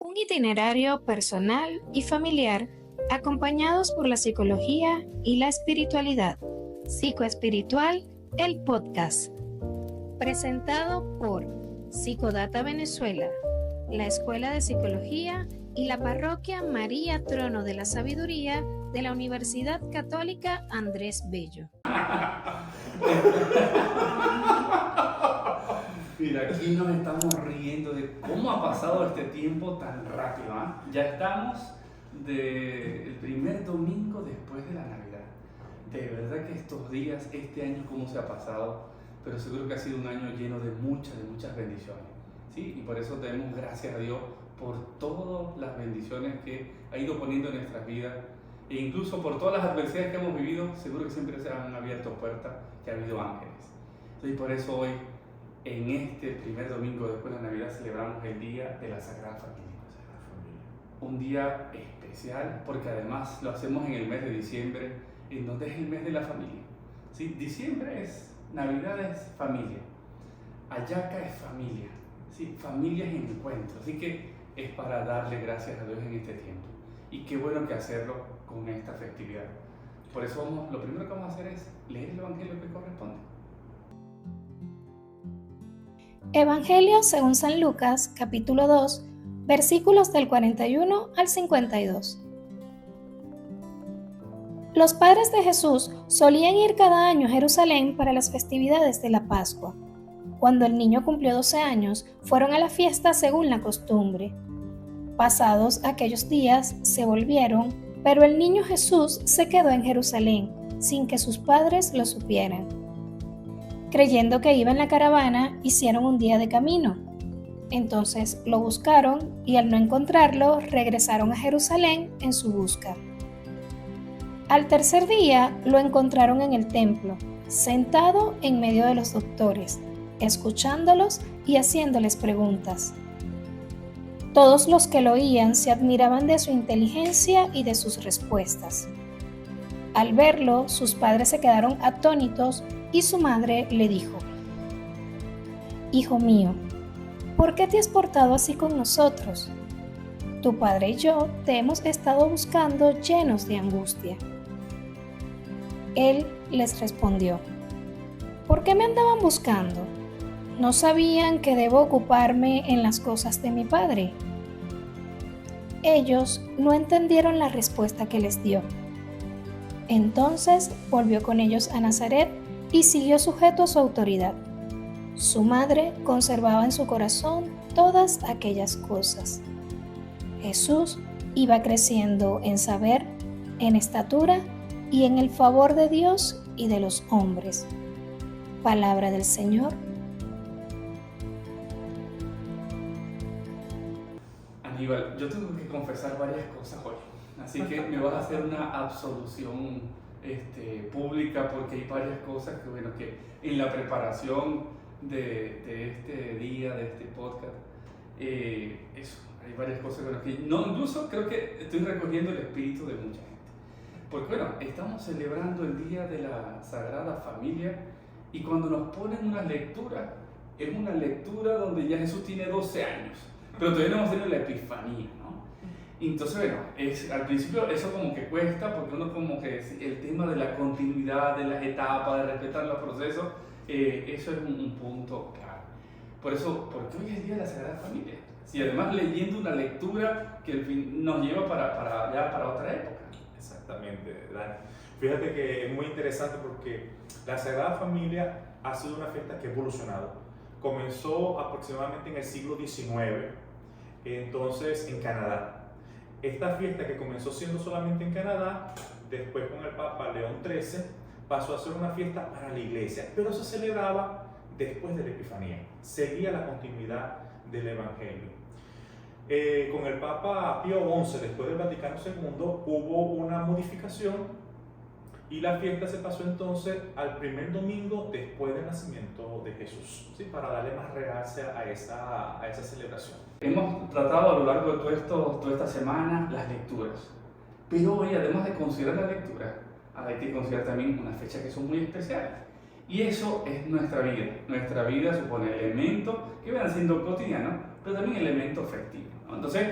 Un itinerario personal y familiar acompañados por la psicología y la espiritualidad. Psicoespiritual, el podcast. Presentado por Psicodata Venezuela, la Escuela de Psicología y la Parroquia María Trono de la Sabiduría de la Universidad Católica Andrés Bello. Mira, aquí nos estamos riendo de cómo ha pasado este tiempo tan rápido, ¿eh? Ya estamos del primer domingo después de la Navidad. De verdad que estos días, este año, cómo se ha pasado, pero seguro que ha sido un año lleno de muchas bendiciones, ¿sí? Y por eso damos gracias a Dios por todas las bendiciones que ha ido poniendo en nuestras vidas, e incluso por todas las adversidades que hemos vivido. Seguro que siempre se han abierto puertas, que ha habido ángeles. Y por eso hoy, en este primer domingo después de la Navidad, celebramos el Día de la Sagrada Familia. Un día especial porque además lo hacemos en el mes de diciembre, en donde es el mes de la familia. ¿Sí? Diciembre es, Navidad es familia, Ayaca es familia, ¿sí? Familia es encuentro. Así que es para darle gracias a Dios en este tiempo. Y qué bueno que hacerlo con esta festividad. Por eso lo primero que vamos a hacer es leer el Evangelio que corresponde. Evangelio según San Lucas, capítulo 2, versículos del 41 al 52. Los padres de Jesús solían ir cada año a Jerusalén para las festividades de la Pascua. Cuando el niño cumplió 12 años, fueron a la fiesta según la costumbre. Pasados aquellos días, se volvieron, pero el niño Jesús se quedó en Jerusalén, sin que sus padres lo supieran. Creyendo que iba en la caravana, hicieron un día de camino. Entonces lo buscaron y al no encontrarlo, regresaron a Jerusalén en su busca. Al tercer día lo encontraron en el templo, sentado en medio de los doctores, escuchándolos y haciéndoles preguntas. Todos los que lo oían se admiraban de su inteligencia y de sus respuestas. Al verlo, sus padres se quedaron atónitos y su madre le dijo: «Hijo mío, ¿por qué te has portado así con nosotros? Tu padre y yo te hemos estado buscando llenos de angustia». Él les respondió: «¿Por qué me andaban buscando? ¿No sabían que debo ocuparme en las cosas de mi padre?». Ellos no entendieron la respuesta que les dio. Entonces volvió con ellos a Nazaret y siguió sujeto a su autoridad. Su madre conservaba en su corazón todas aquellas cosas. Jesús iba creciendo en saber, en estatura y en el favor de Dios y de los hombres. Palabra del Señor. Aníbal, yo tengo que confesar varias cosas hoy, así que me vas a hacer una absolución pública, porque hay varias cosas que en la preparación de este día, de este podcast, hay varias cosas que no, incluso creo que estoy recogiendo el espíritu de mucha gente, porque estamos celebrando el Día de la Sagrada Familia, y cuando nos ponen una lectura, es una lectura donde ya Jesús tiene 12 años, pero todavía no hemos tenido la Epifanía, ¿no? Entonces, al principio eso como que cuesta, porque uno como que el tema de la continuidad, de las etapas, de respetar los procesos, eso es un punto clave. Por eso, ¿por qué hoy es el Día de la Sagrada Familia? Si además leyendo una lectura que nos lleva para otra época. Exactamente, Dani. Fíjate que es muy interesante porque la Sagrada Familia ha sido una fiesta que ha evolucionado. Comenzó aproximadamente en el siglo XIX, entonces en Canadá. Esta fiesta, que comenzó siendo solamente en Canadá, después con el Papa León XIII, pasó a ser una fiesta para la iglesia, pero se celebraba después de la Epifanía, seguía la continuidad del Evangelio. Con el Papa Pío XI, después del Vaticano II, hubo una modificación y la fiesta se pasó entonces al primer domingo después del nacimiento de Jesús, ¿sí? Para darle más realce a esa celebración. Hemos tratado a lo largo de toda esta semana las lecturas, pero hoy, además de considerar la lectura, hay que considerar también unas fechas que son muy especiales. Y eso es nuestra vida. Nuestra vida supone elementos que van siendo cotidianos, pero también elementos festivos, ¿no? Entonces,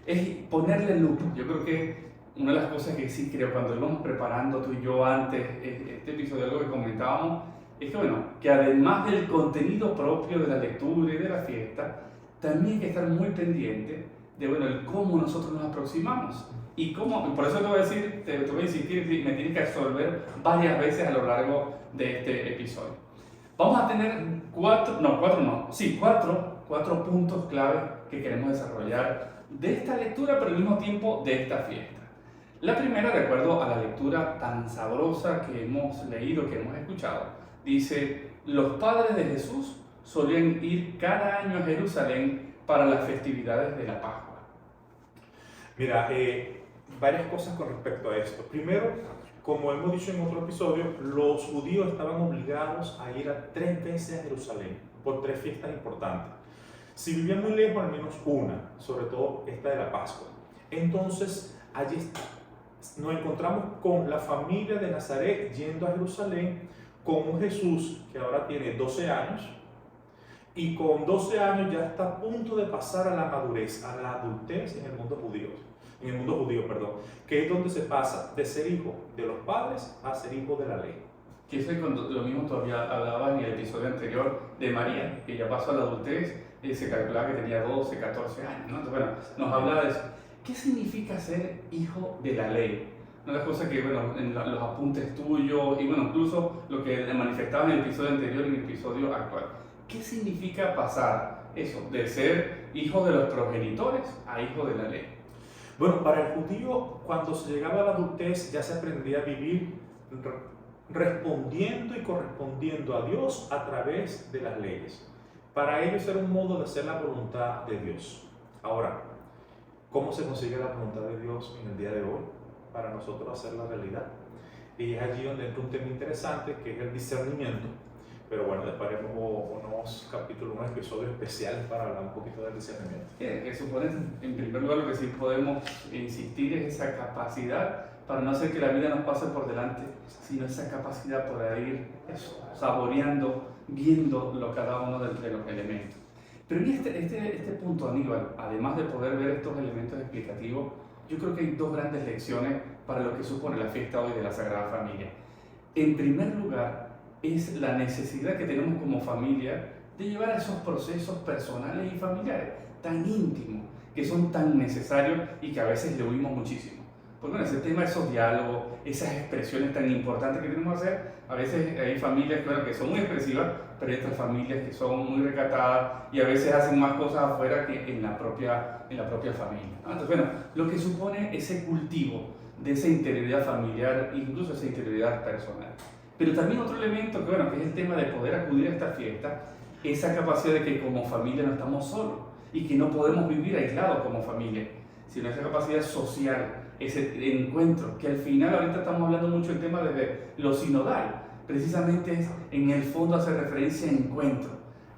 es ponerle luz. Yo creo que una de las cosas que sí creo cuando íbamos preparando tú y yo antes este episodio, algo que comentábamos, es que bueno, que además del contenido propio de la lectura y de la fiesta, también hay que estar muy pendiente de bueno, el cómo nosotros nos aproximamos. Y cómo, por eso te voy a decir, te voy a insistir, me tienes que absorber varias veces a lo largo de este episodio. Vamos a tener cuatro puntos clave que queremos desarrollar de esta lectura, pero al mismo tiempo de esta fiesta. La primera, de acuerdo a la lectura tan sabrosa que hemos leído, que hemos escuchado, dice, los padres de Jesús solían ir cada año a Jerusalén para las festividades de la Pascua. Mira, varias cosas con respecto a esto. Primero, como hemos dicho en otro episodio, los judíos estaban obligados a ir a 3 veces a Jerusalén por 3 fiestas importantes. Si vivían muy lejos, al menos una, sobre todo esta de la Pascua. Entonces, allí nos encontramos con la familia de Nazaret yendo a Jerusalén con un Jesús que ahora tiene 12 años y con 12 años ya está a punto de pasar a la madurez, a la adultez en el mundo judío, que es donde se pasa de ser hijo de los padres a ser hijo de la ley. Que eso es lo mismo todavía hablaba en el episodio anterior de María, que ya pasó a la adultez, se calculaba que tenía 12, 14 años, ¿no? Entonces, bueno, nos habla de eso. ¿Qué significa ser hijo de la ley? Una de las cosas que, bueno, en los apuntes tuyos y, bueno, incluso lo que manifestaba en el episodio anterior y en el episodio actual. ¿Qué significa pasar eso, de ser hijo de los progenitores a hijo de la ley? Bueno, para el judío, cuando se llegaba a la adultez, ya se aprendía a vivir respondiendo y correspondiendo a Dios a través de las leyes. Para ellos era un modo de hacer la voluntad de Dios. Ahora, ¿cómo se consigue la voluntad de Dios en el día de hoy para nosotros hacerla realidad? Y es allí donde entra un tema interesante que es el discernimiento. Pero bueno, después haremos unos capítulos, unos episodios especiales para hablar un poquito del discernimiento. Que supone, en primer lugar, lo que sí podemos insistir es esa capacidad para no hacer que la vida nos pase por delante, sino esa capacidad para ir saboreando, viendo cada uno de los elementos. Pero en este punto, Aníbal, además de poder ver estos elementos explicativos, yo creo que hay 2 grandes lecciones para lo que supone la fiesta hoy de la Sagrada Familia. En primer lugar, es la necesidad que tenemos como familia de llevar a esos procesos personales y familiares tan íntimos, que son tan necesarios y que a veces le huimos muchísimo. Porque bueno, ese tema, esos diálogos, esas expresiones tan importantes que tenemos que hacer, a veces hay familias que son muy expresivas, pero hay otras familias que son muy recatadas y a veces hacen más cosas afuera que en la propia familia, ¿no? Entonces, bueno, lo que supone ese cultivo de esa interioridad familiar, incluso esa interioridad personal. Pero también otro elemento que es el tema de poder acudir a esta fiesta, esa capacidad de que como familia no estamos solos y que no podemos vivir aislados como familia, sino esa capacidad social, ese encuentro, que al final ahorita estamos hablando mucho del tema de lo sinodal, precisamente es en el fondo hacer referencia a encuentro,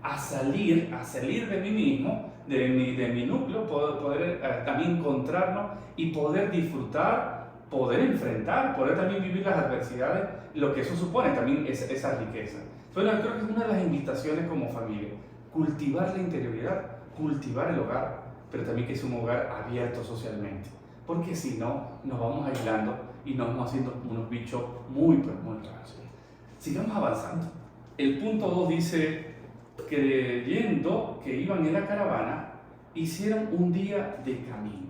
a salir de mí mismo, de mi núcleo, poder también encontrarnos y poder disfrutar, poder enfrentar, poder también vivir las adversidades, lo que eso supone también es esa riqueza. Entonces creo que es una de las invitaciones como familia, cultivar la interioridad, cultivar el hogar, pero también que es un hogar abierto socialmente, porque si no, nos vamos aislando y nos vamos haciendo unos bichos muy raros. Sigamos avanzando. El punto 2 dice, creyendo que iban en la caravana, hicieron un día de camino.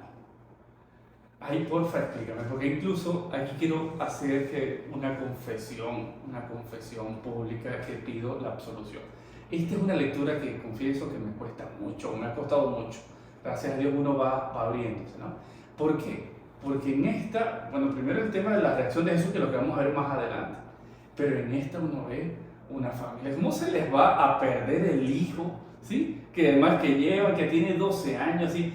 Ahí porfa explícame, porque incluso aquí quiero hacer una confesión pública que pido la absolución. Esta es una lectura que confieso que me cuesta mucho, me ha costado mucho. Gracias a Dios uno va abriéndose, ¿no? ¿Por qué? Porque en esta, primero el tema de la reacción de Jesús, que es lo que vamos a ver más adelante, pero en esta uno ve una familia, ¿cómo se les va a perder el hijo? ¿Sí? Que además que tiene 12 años, ¿sí?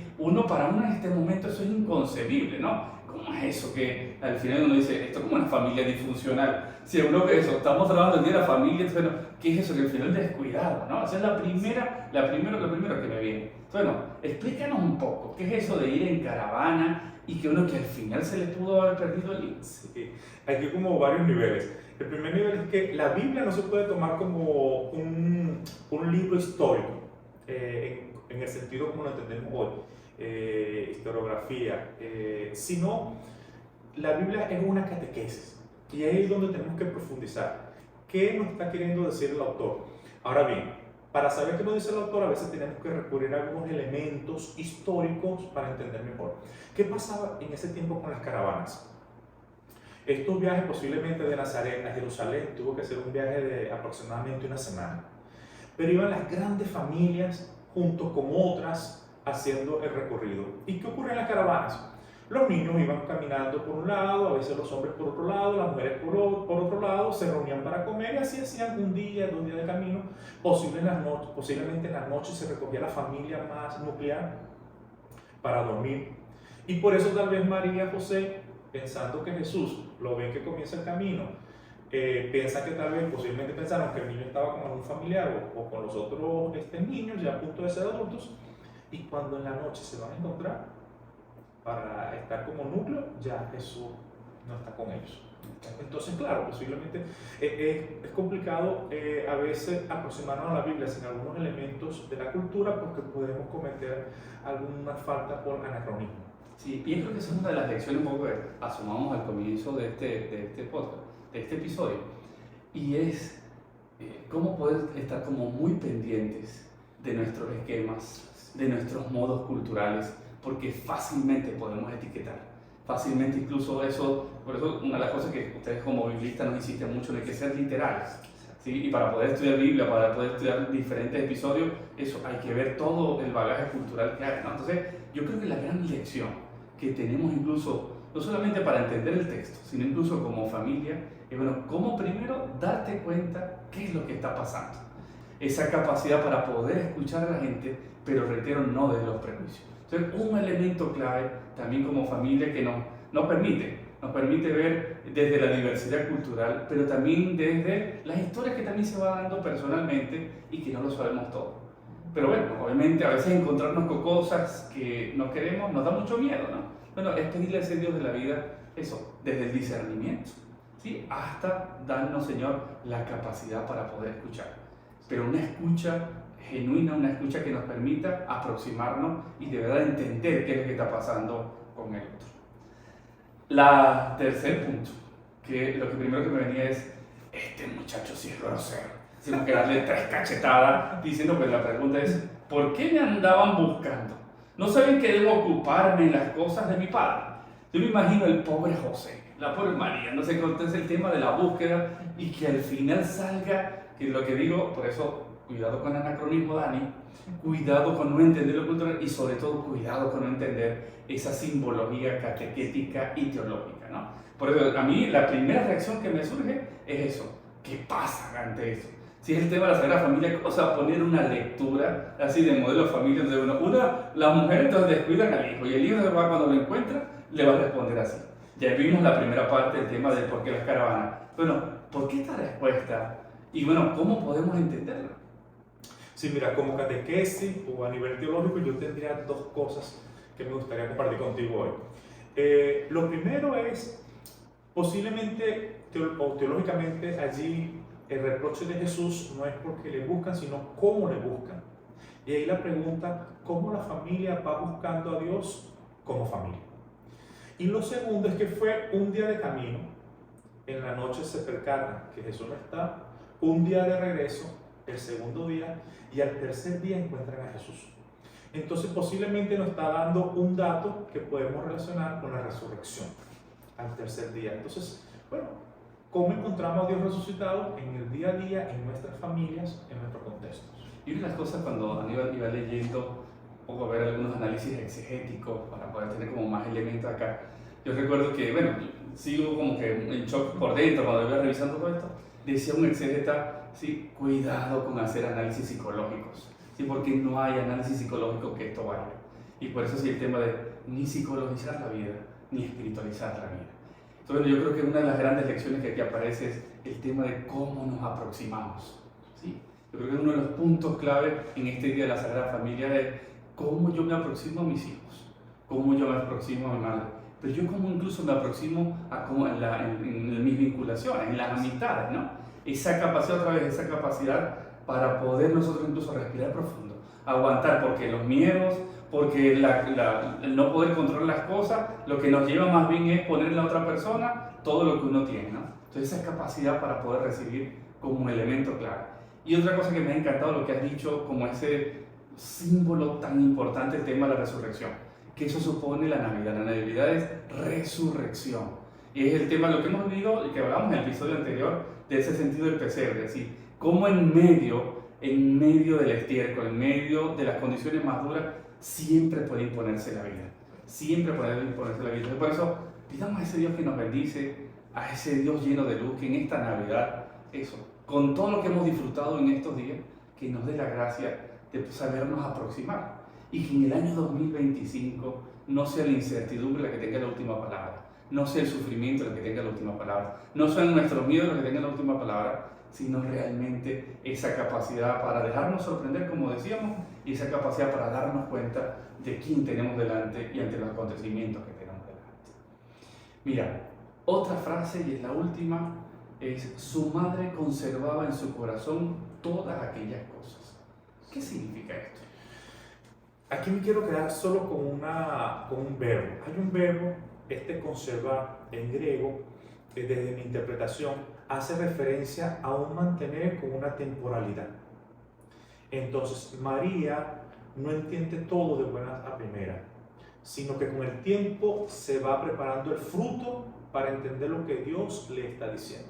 Para uno en este momento eso es inconcebible, ¿no? ¿Cómo es eso que al final uno dice, esto es como una familia disfuncional? Si uno que eso, estamos trabajando el día de la familia, entonces, ¿qué es eso? Que al final descuidado, ¿no? Esa es lo primero que me viene. Entonces, explícanos un poco, ¿qué es eso de ir en caravana y que al final se le pudo haber perdido el hijo? Sí, hay como varios niveles. El primer nivel es que la Biblia no se puede tomar como un libro histórico, en el sentido como lo entendemos hoy. historiografía, sino la Biblia es una catequesis y ahí es donde tenemos que profundizar. ¿Qué nos está queriendo decir el autor? Ahora bien, para saber qué nos dice el autor, a veces tenemos que recurrir a algunos elementos históricos para entender mejor. ¿Qué pasaba en ese tiempo con las caravanas? Estos viajes, posiblemente de Nazaret a Jerusalén, tuvo que ser un viaje de aproximadamente una semana. Pero iban las grandes familias junto con otras haciendo el recorrido. ¿Y qué ocurre en las caravanas? Los niños iban caminando por un lado, a veces los hombres por otro lado, las mujeres por otro lado, se reunían para comer y así hacían un día, 2 días de camino. Posiblemente en las noches se recogía la familia más nuclear para dormir. Y por eso tal vez María y José, pensando que Jesús lo ven que comienza el camino, piensan que tal vez, posiblemente pensaron que el niño estaba con algún familiar o con los otros niños ya a punto de ser adultos, y cuando en la noche se van a encontrar para estar como núcleo, ya Jesús no está con ellos. Entonces, claro, posiblemente es complicado a veces aproximarnos a la Biblia sin algunos elementos de la cultura porque podemos cometer alguna falta por anacronismo. Sí, y yo creo que esa es una de las lecciones un poco que asumamos al comienzo de este podcast, de este episodio, y es cómo poder estar como muy pendientes de nuestros esquemas, de nuestros modos culturales, porque fácilmente podemos etiquetar, fácilmente incluso eso, por eso una de las cosas que ustedes como biblistas nos insisten mucho de que ser literales, ¿sí? Y para poder estudiar Biblia, para poder estudiar diferentes episodios, eso hay que ver todo el bagaje cultural que hay, ¿no? Entonces yo creo que la gran lección que tenemos incluso, no solamente para entender el texto, sino incluso como familia, es bueno, cómo primero darte cuenta qué es lo que está pasando, esa capacidad para poder escuchar a la gente, pero reitero, no desde los prejuicios. Entonces, un elemento clave también como familia que nos permite ver desde la diversidad cultural, pero también desde las historias que también se van dando personalmente y que no lo sabemos todo. Pero bueno, obviamente a veces encontrarnos con cosas que no queremos nos da mucho miedo, ¿no? Bueno, es pedirle a ese Dios de la vida eso, desde el discernimiento, ¿sí? Hasta darnos, Señor, la capacidad para poder escuchar. Pero una escucha genuina, una escucha que nos permita aproximarnos y de verdad entender qué es lo que está pasando con el otro. La tercer punto, que lo que primero que me venía es, este muchacho sí es grosero. Tengo que darle 3 cachetadas diciendo, pues la pregunta es, ¿por qué me andaban buscando? ¿No saben que debo ocuparme en las cosas de mi padre? Yo me imagino el pobre José, la pobre María, no sé qué es el tema de la búsqueda y que al final salga, que lo que digo, por eso cuidado con el anacronismo, Dani, cuidado con no entender lo cultural y sobre todo cuidado con no entender esa simbología catequética y teológica, ¿no? Por eso a mí la primera reacción que me surge es eso, ¿qué pasa ante eso? Si es el tema de la Sagrada Familia, ¿cómo se va a poner una lectura así de modelo familiar donde las mujeres entonces descuidan al hijo y el hijo cuando lo encuentra le va a responder así? Ya vimos la primera parte del tema de por qué las caravanas. Bueno, ¿por qué esta respuesta? Y bueno, ¿cómo podemos entenderla? Sí, mira, como catequesis o a nivel teológico yo tendría 2 cosas que me gustaría compartir contigo hoy. Lo primero es, posiblemente teológicamente allí el reproche de Jesús no es porque le buscan, sino cómo le buscan. Y ahí la pregunta, ¿cómo la familia va buscando a Dios como familia? Y lo segundo es que fue un día de camino, en la noche se percatan que Jesús no está, un día de regreso, el segundo día, y al tercer día encuentran a Jesús. Entonces posiblemente nos está dando un dato que podemos relacionar con la resurrección al tercer día. Entonces, bueno, ¿cómo encontramos a Dios resucitado en el día a día, en nuestras familias, en nuestros contextos? Y una de las cosas cuando Aníbal iba leyendo, un poco a ver algunos análisis exegéticos para poder tener como más elementos acá, yo recuerdo que, bueno, sigo como que en shock por dentro cuando iba revisando todo esto, decía un exégeta, sí, cuidado con hacer análisis psicológicos, sí, porque no hay análisis psicológico que esto valga. Y por eso sí el tema de ni psicologizar la vida, ni espiritualizar la vida. Entonces yo creo que una de las grandes lecciones que aquí aparece es el tema de cómo nos aproximamos, ¿sí? Yo creo que uno de los puntos clave en este Día de la Sagrada Familia es cómo yo me aproximo a mis hijos, cómo yo me aproximo a mi madre, pero yo cómo incluso me aproximo a cómo en mis vinculaciones, en las amistades, ¿no? Esa capacidad otra vez, esa capacidad para poder nosotros incluso respirar profundo, aguantar, porque los miedos, porque el no poder controlar las cosas, lo que nos lleva más bien es ponerle a otra persona todo lo que uno tiene, ¿no? Entonces esa capacidad para poder recibir como un elemento clave. Y otra cosa que me ha encantado lo que has dicho, como ese símbolo tan importante, el tema de la resurrección, que eso supone la Navidad. La Navidad es resurrección. Y es el tema de lo que hemos vivido y que hablamos en el episodio anterior, de ese sentido del pesebre, así como en medio del estiércol, en medio de las condiciones más duras, siempre puede imponerse la vida. Siempre puede imponerse la vida. Entonces, por eso, pidamos a ese Dios que nos bendice, a ese Dios lleno de luz, que en esta Navidad, eso, con todo lo que hemos disfrutado en estos días, que nos dé la gracia de sabernos aproximar. Y que en el año 2025 no sea la incertidumbre la que tenga la última palabra, no sea el sufrimiento el que tenga la última palabra, no sean nuestros miedos los que tengan la última palabra, sino realmente esa capacidad para dejarnos sorprender, como decíamos, y esa capacidad para darnos cuenta de quién tenemos delante y ante los acontecimientos que tenemos delante. Mira, otra frase, y es la última, es: su madre conservaba en su corazón todas aquellas cosas. ¿Qué significa esto? Aquí me quiero quedar solo con un verbo. Hay un verbo, conservar, en griego, desde mi interpretación, hace referencia a un mantener con una temporalidad. Entonces, María no entiende todo de buenas a primera, sino que con el tiempo se va preparando el fruto para entender lo que Dios le está diciendo.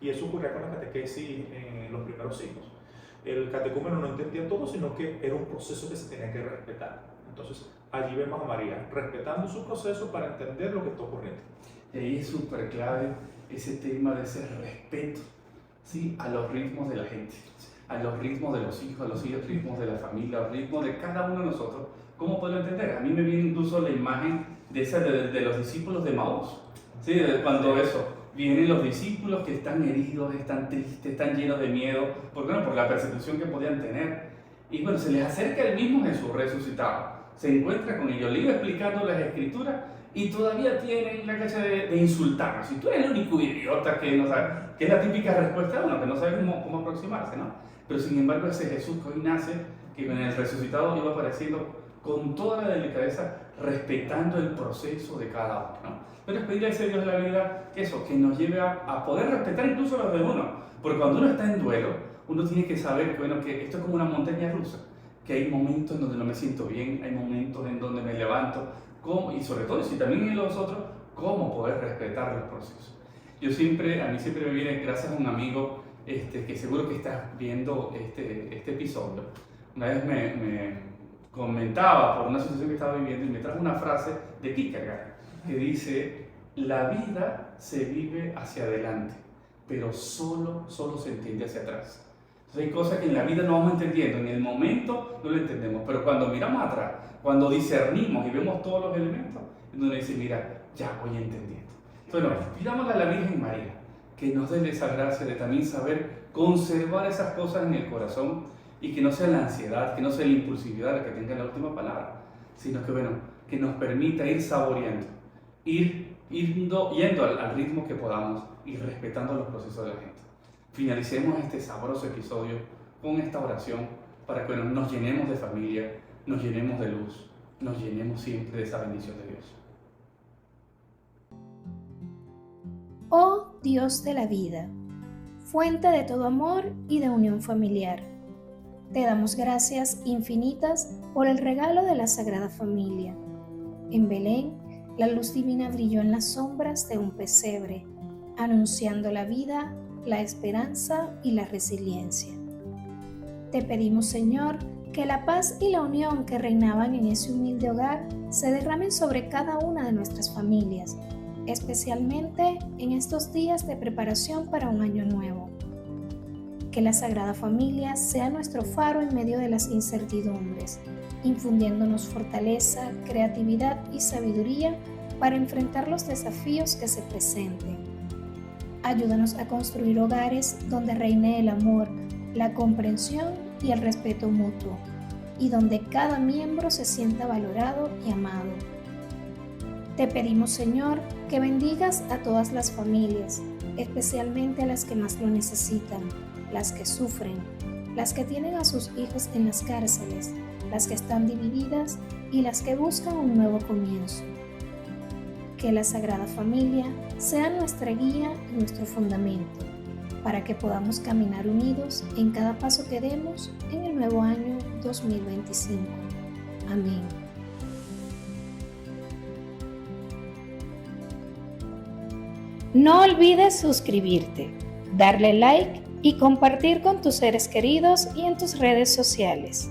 Y eso ocurría con la catequesis en los primeros siglos. El catecúmeno no entendía todo, sino que era un proceso que se tenía que respetar. Entonces, allí vemos a María respetando su proceso para entender lo que está ocurriendo. Y ahí es súper clave ese tema de ese respeto, ¿sí?, a los ritmos de la gente, a los ritmos de los hijos, a los ritmos de la familia, a los ritmos de cada uno de nosotros. ¿Cómo puedo entender? A mí me viene incluso la imagen de los discípulos de Maús, ¿sí? Cuando vienen los discípulos que están heridos, están tristes, están llenos de miedo, ¿por qué no? Por la persecución que podían tener. Y bueno, se les acerca el mismo Jesús resucitado, se encuentra con ellos, le iba explicando las escrituras y todavía tienen la cacha de insultarnos. Si tú eres el único idiota que no sabe, que es la típica respuesta de uno, que no sabe cómo aproximarse, ¿no? Pero sin embargo ese Jesús que hoy nace, que en el resucitado iba apareciendo con toda la delicadeza, respetando el proceso de cada uno, ¿no? Pero es pedirle a ese Dios de la vida que nos lleve a poder respetar incluso a los de uno. Porque cuando uno está en duelo, uno tiene que saber que esto es como una montaña rusa, que hay momentos en donde no me siento bien, hay momentos en donde me levanto, y sobre todo, si también en los otros, cómo poder respetar los procesos. A mí siempre me viene, gracias a un amigo que seguro que está viendo este episodio, una vez me comentaba por una situación que estaba viviendo y me trajo una frase de Kierkegaard que dice: la vida se vive hacia adelante, pero solo se entiende hacia atrás. Entonces hay cosas que en la vida no vamos entendiendo, en el momento no lo entendemos, pero cuando miramos atrás, cuando discernimos y vemos todos los elementos, es donde dice: mira, ya voy entendiendo. Entonces, pidámosle a la Virgen María que nos dé esa gracia de también saber conservar esas cosas en el corazón, y que no sea la ansiedad, que no sea la impulsividad la que tenga la última palabra, sino que nos permita ir saboreando, yendo al ritmo que podamos y respetando los procesos de la gente. Finalicemos este sabroso episodio con esta oración para que nos llenemos de familia, nos llenemos de luz, nos llenemos siempre de esa bendición de Dios. Oh Dios de la vida, fuente de todo amor y de unión familiar, te damos gracias infinitas por el regalo de la Sagrada Familia. En Belén, la luz divina brilló en las sombras de un pesebre, anunciando la vida, la esperanza y la resiliencia. Te pedimos, Señor, que la paz y la unión que reinaban en ese humilde hogar se derramen sobre cada una de nuestras familias, especialmente en estos días de preparación para un año nuevo. Que la Sagrada Familia sea nuestro faro en medio de las incertidumbres, infundiéndonos fortaleza, creatividad y sabiduría para enfrentar los desafíos que se presenten. Ayúdanos a construir hogares donde reine el amor, la comprensión y el respeto mutuo, y donde cada miembro se sienta valorado y amado. Te pedimos, Señor, que bendigas a todas las familias, especialmente a las que más lo necesitan, las que sufren, las que tienen a sus hijos en las cárceles, las que están divididas y las que buscan un nuevo comienzo. Que la Sagrada Familia sea nuestra guía y nuestro fundamento, para que podamos caminar unidos en cada paso que demos en el nuevo año 2025. Amén. No olvides suscribirte, darle like y compartir con tus seres queridos y en tus redes sociales.